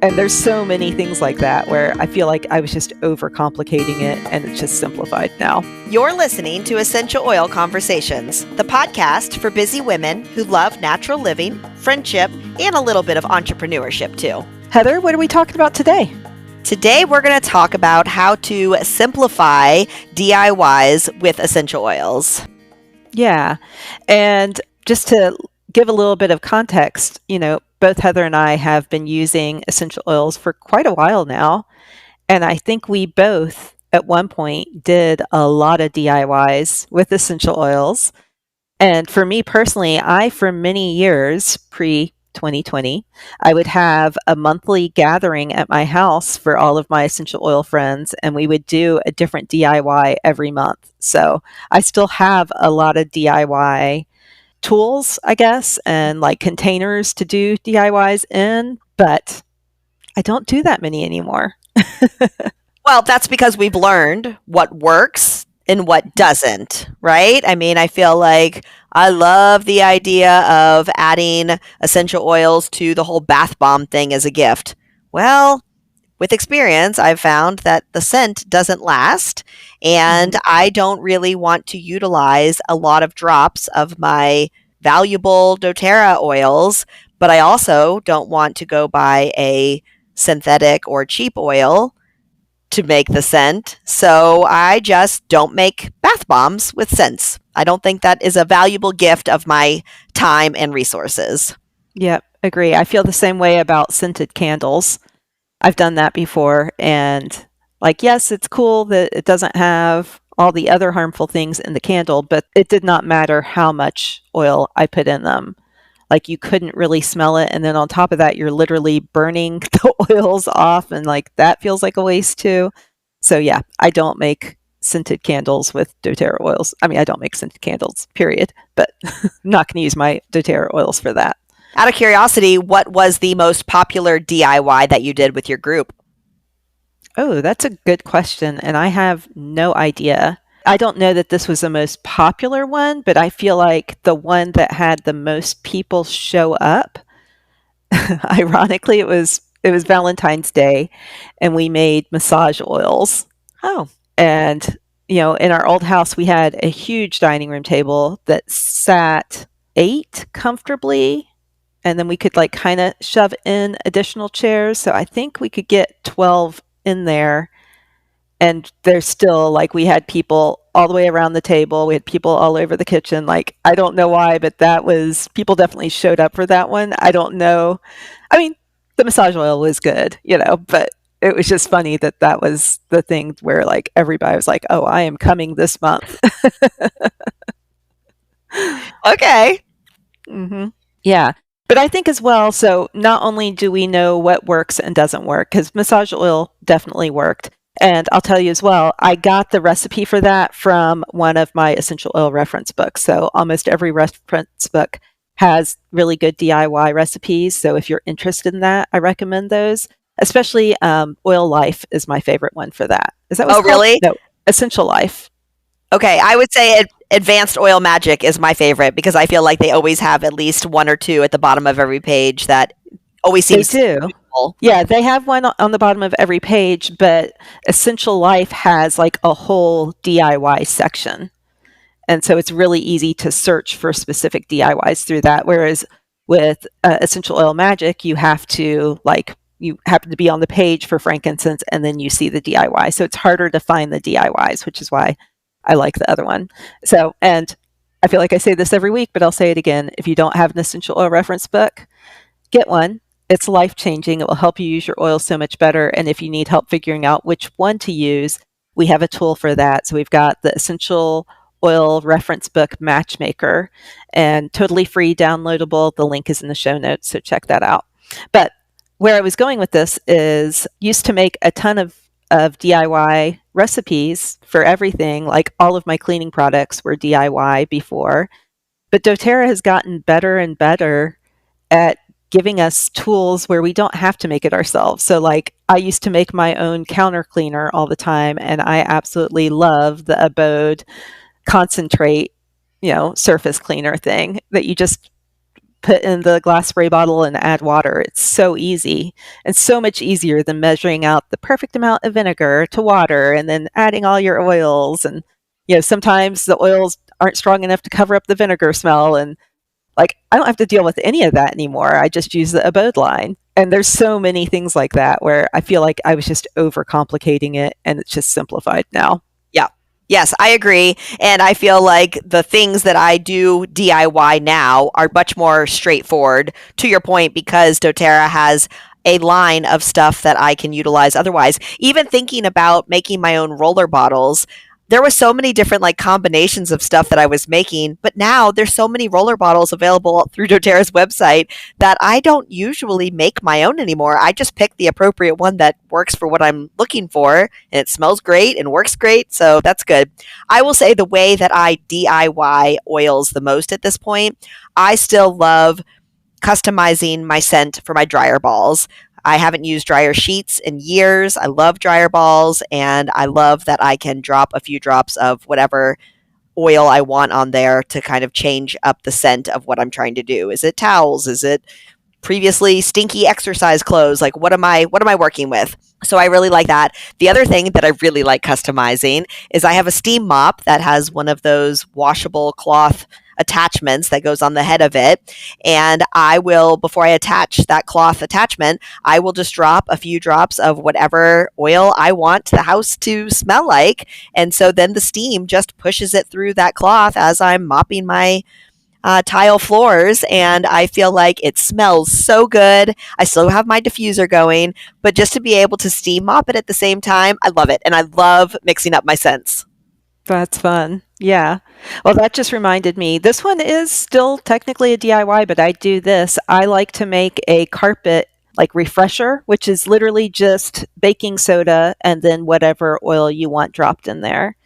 And there's so many things like that where I feel like I was just overcomplicating it and it's just simplified now. You're listening to Essential Oil Conversations, the podcast for busy women who love natural living, friendship, and a little bit of entrepreneurship too. Heather, what are we talking about today? Today, we're going to talk about how to simplify DIYs with essential oils. Yeah. And just to give a little bit of context, both Heather and I have been using essential oils for quite a while now. And I think we both at one point did a lot of DIYs with essential oils. And for me personally, for many years, pre-2020, I would have a monthly gathering at my house for all of my essential oil friends, and we would do a different DIY every month. So I still have a lot of DIY tools, I guess, and like containers to do DIYs in, but I don't do that many anymore. Well, that's because we've learned what works and what doesn't, right? I mean, I feel like I love the idea of adding essential oils to the whole bath bomb thing as a gift. Well, with experience, I've found that the scent doesn't last, and I don't really want to utilize a lot of drops of my valuable doTERRA oils, but I also don't want to go buy a synthetic or cheap oil to make the scent. So I just don't make bath bombs with scents. I don't think that is a valuable gift of my time and resources. Yep, agree. I feel the same way about scented candles. I've done that before, and yes, it's cool that it doesn't have all the other harmful things in the candle, but it did not matter how much oil I put in them. You couldn't really smell it, and then on top of that, you're literally burning the oils off, and that feels like a waste too. So yeah, I don't make scented candles with doTERRA oils. I mean, I don't make scented candles, period, but I'm not going to use my doTERRA oils for that. Out of curiosity, what was the most popular DIY that you did with your group? Oh, that's a good question, and I have no idea. I don't know that this was the most popular one, but I feel like the one that had the most people show up, ironically, it was Valentine's Day, and we made massage oils. Oh. And, in our old house, we had a huge dining room table that sat 8 comfortably. And then we could kind of shove in additional chairs. So I think we could get 12 in there. And there's still we had people all the way around the table. We had people all over the kitchen. I don't know why, but people definitely showed up for that one. I don't know. I mean, the massage oil was good, but it was just funny that was the thing where everybody was like, oh, I am coming this month. Okay. Mm-hmm. Yeah. But I think as well, so not only do we know what works and doesn't work, because massage oil definitely worked. And I'll tell you as well, I got the recipe for that from one of my essential oil reference books. So almost every reference book has really good DIY recipes. So if you're interested in that, I recommend those. Especially Oil Life is my favorite one for that. Is that what it's called? Really? No, Essential Life. Okay, I would say Advanced Oil Magic is my favorite because I feel like they always have at least one or two at the bottom of every page that always seems beautiful. Yeah, they have one on the bottom of every page, but Essential Life has a whole DIY section. And so it's really easy to search for specific DIYs through that. Whereas with Essential Oil Magic, you have to you happen to be on the page for frankincense and then you see the DIY. So it's harder to find the DIYs, which is why I like the other one. So, and I feel like I say this every week, but I'll say it again. If you don't have an essential oil reference book, get one. It's life-changing. It will help you use your oil so much better. And if you need help figuring out which one to use, we have a tool for that. So we've got the Essential Oil Reference Book Matchmaker, and totally free, downloadable. The link is in the show notes, so check that out. But where I was going with this is used to make a ton of DIY recipes for everything. All of my cleaning products were DIY before, but doTERRA has gotten better and better at giving us tools where we don't have to make it ourselves. So I used to make my own counter cleaner all the time, and I absolutely love the Abode concentrate, surface cleaner thing that you just put in the glass spray bottle and add water. It's so easy and so much easier than measuring out the perfect amount of vinegar to water and then adding all your oils. And, sometimes the oils aren't strong enough to cover up the vinegar smell. And like, I don't have to deal with any of that anymore. I just use the abode line. And there's so many things like that where I feel like I was just overcomplicating it and it's just simplified now. Yeah. Yes, I agree. And I feel like the things that I do DIY now are much more straightforward, to your point, because doTERRA has a line of stuff that I can utilize otherwise. Even thinking about making my own roller bottles, there was so many different like combinations of stuff that I was making, but now there's so many roller bottles available through doTERRA's website that I don't usually make my own anymore. I just pick the appropriate one that works for what I'm looking for, and it smells great and works great, so that's good. I will say the way that I DIY oils the most at this point, I still love customizing my scent for my dryer balls. I haven't used dryer sheets in years. I love dryer balls, and I love that I can drop a few drops of whatever oil I want on there to kind of change up the scent of what I'm trying to do. Is it towels? Is it previously stinky exercise clothes? Like what am I working with? So I really like that. The other thing that I really like customizing is I have a steam mop that has one of those washable cloth attachments that goes on the head of it, and I will, before I attach that cloth attachment, I will just drop a few drops of whatever oil I want the house to smell like, and so then the steam just pushes it through that cloth as I'm mopping my tile floors, and I feel like it smells so good. I still have my diffuser going, but just to be able to steam mop it at the same time, I love it. And I love mixing up my scents. That's fun. Yeah. Well, that just reminded me. This one is still technically a DIY, but I do this. I like to make a carpet like refresher, which is literally just baking soda and then whatever oil you want dropped in there.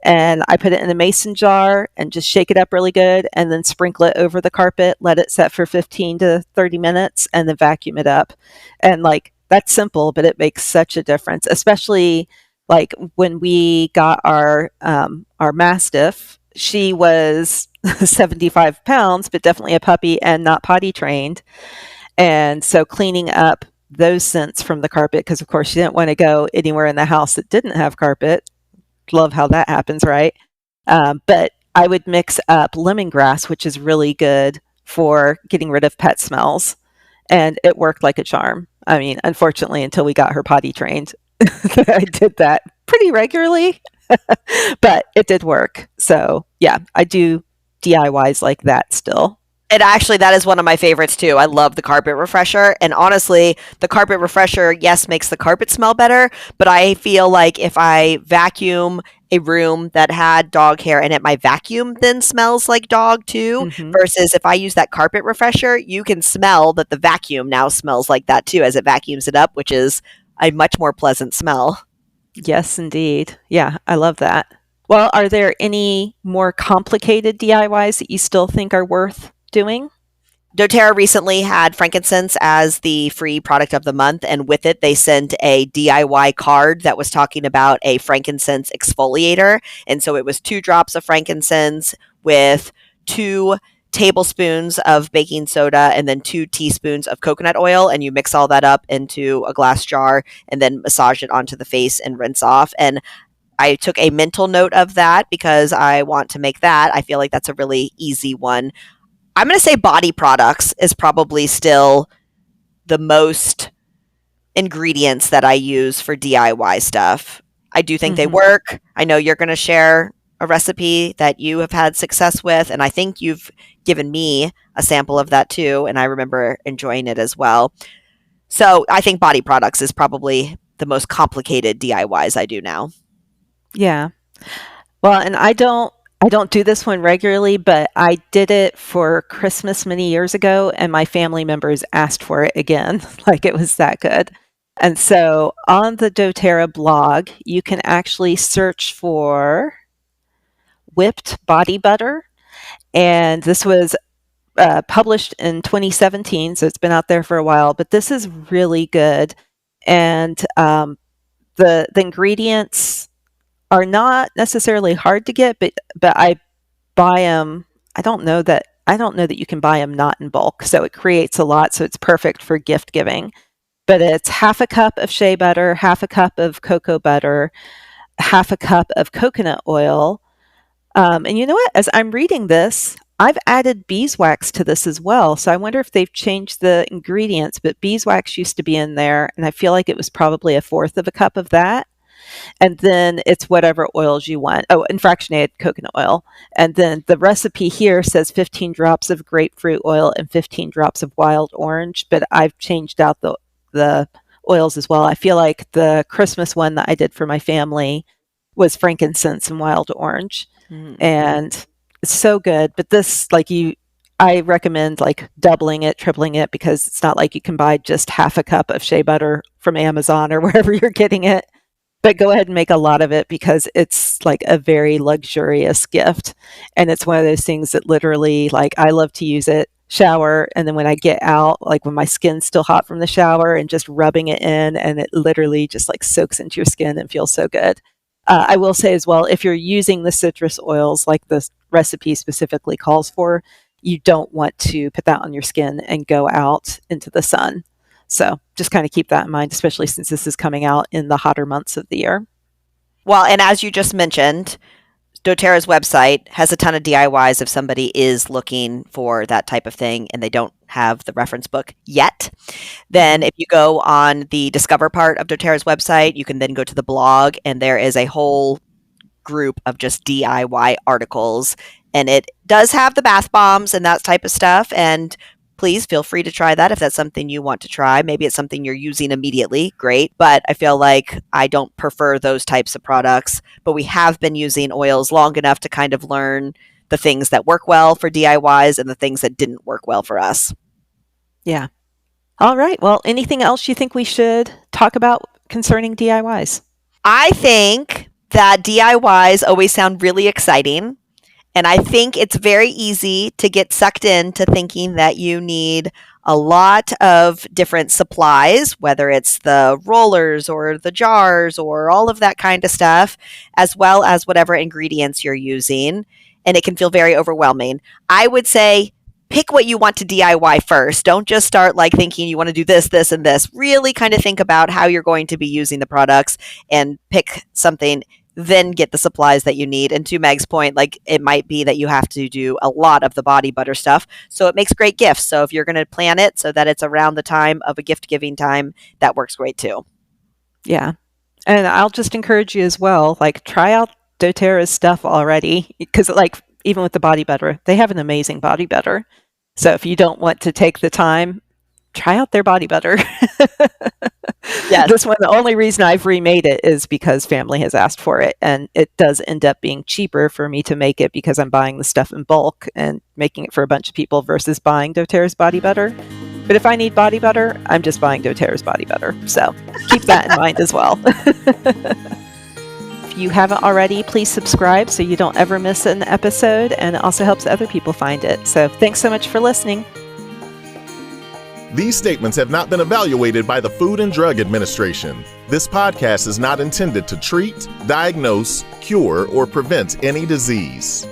And I put it in a mason jar and just shake it up really good and then sprinkle it over the carpet, let it set for 15 to 30 minutes and then vacuum it up. And like that's simple, but it makes such a difference, especially like when we got our mastiff. She was 75 pounds, but definitely a puppy and not potty trained. And so cleaning up those scents from the carpet, because of course she didn't want to go anywhere in the house that didn't have carpet. Love how that happens, right? But I would mix up lemongrass, which is really good for getting rid of pet smells. And it worked like a charm. I mean, unfortunately, until we got her potty trained, I did that pretty regularly, but it did work. So, yeah, I do DIYs like that still. And actually, that is one of my favorites too. I love the carpet refresher. And honestly, the carpet refresher, yes, makes the carpet smell better. But I feel like if I vacuum a room that had dog hair in it, my vacuum then smells like dog too. Hmm. Versus if I use that carpet refresher, you can smell that the vacuum now smells like that too as it vacuums it up, which is a much more pleasant smell. Yes, indeed. Yeah, I love that. Well, are there any more complicated DIYs that you still think are worth doing? doTERRA recently had frankincense as the free product of the month, and with it, they sent a DIY card that was talking about a frankincense exfoliator. And so it was 2 drops of frankincense with 2 tablespoons of baking soda and then 2 teaspoons of coconut oil. And you mix all that up into a glass jar and then massage it onto the face and rinse off. And I took a mental note of that because I want to make that. I feel like that's a really easy one. I'm going to say body products is probably still the most ingredients that I use for DIY stuff. I do think they Hmm. work. I know you're going to share a recipe that you have had success with, and I think you've given me a sample of that too, and I remember enjoying it as well. So I think body products is probably the most complicated DIYs I do now. Yeah. Well, and I don't do this one regularly, but I did it for Christmas many years ago and my family members asked for it again. Like it was that good. And so on the doTERRA blog, you can actually search for whipped body butter. And this was published in 2017, so it's been out there for a while, but this is really good. And the ingredients are not necessarily hard to get, but I buy them. I don't know that. I don't know that you can buy them not in bulk. So it creates a lot. So it's perfect for gift giving. But it's half a cup of shea butter, half a cup of cocoa butter, half a cup of coconut oil. And you know what? As I'm reading this, I've added beeswax to this as well. So I wonder if they've changed the ingredients, but beeswax used to be in there, and I feel like it was probably a fourth of a cup of that. And then it's whatever oils you want. Oh, and fractionated coconut oil. And then the recipe here says 15 drops of grapefruit oil and 15 drops of wild orange, but I've changed out the oils as well. I feel like the Christmas one that I did for my family was frankincense and wild orange. Mm. And it's so good. But this, I recommend like doubling it, tripling it, because it's not like you can buy just half a cup of shea butter from Amazon or wherever you're getting it. But go ahead and make a lot of it because it's like a very luxurious gift. And it's one of those things that literally, like, I love to use it, shower, and then when I get out, like when my skin's still hot from the shower, and just rubbing it in, and it literally just like soaks into your skin and feels so good. I will say as well, if you're using the citrus oils like this recipe specifically calls for, you don't want to put that on your skin and go out into the sun. So just kind of keep that in mind, especially since this is coming out in the hotter months of the year. Well, and as you just mentioned, doTERRA's website has a ton of DIYs if somebody is looking for that type of thing and they don't have the reference book yet. Then if you go on the Discover part of doTERRA's website, you can then go to the blog, and there is a whole group of just DIY articles. And it does have the bath bombs and that type of stuff. And please feel free to try that if that's something you want to try. Maybe it's something you're using immediately. Great. But I feel like I don't prefer those types of products. But we have been using oils long enough to kind of learn the things that work well for DIYs and the things that didn't work well for us. Yeah. All right. Well, anything else you think we should talk about concerning DIYs? I think that DIYs always sound really exciting. And I think it's very easy to get sucked into thinking that you need a lot of different supplies, whether it's the rollers or the jars or all of that kind of stuff, as well as whatever ingredients you're using. And it can feel very overwhelming. I would say pick what you want to DIY first. Don't just start like thinking you want to do this, this, and this. Really kind of think about how you're going to be using the products and pick something, then get the supplies that you need. And to Meg's point, like it might be that you have to do a lot of the body butter stuff. So it makes great gifts. So if you're going to plan it so that it's around the time of a gift giving time, that works great too. Yeah. And I'll just encourage you as well, like try out doTERRA's stuff already, because like even with the body butter, they have an amazing body butter. So if you don't want to take the time, try out their body butter. Yes. This one, the only reason I've remade it is because family has asked for it. And it does end up being cheaper for me to make it because I'm buying the stuff in bulk and making it for a bunch of people versus buying doTERRA's body butter. But if I need body butter, I'm just buying doTERRA's body butter. So keep that in mind as well. If you haven't already, please subscribe so you don't ever miss an episode, and it also helps other people find it. So thanks so much for listening. These statements have not been evaluated by the Food and Drug Administration. This podcast is not intended to treat, diagnose, cure, or prevent any disease.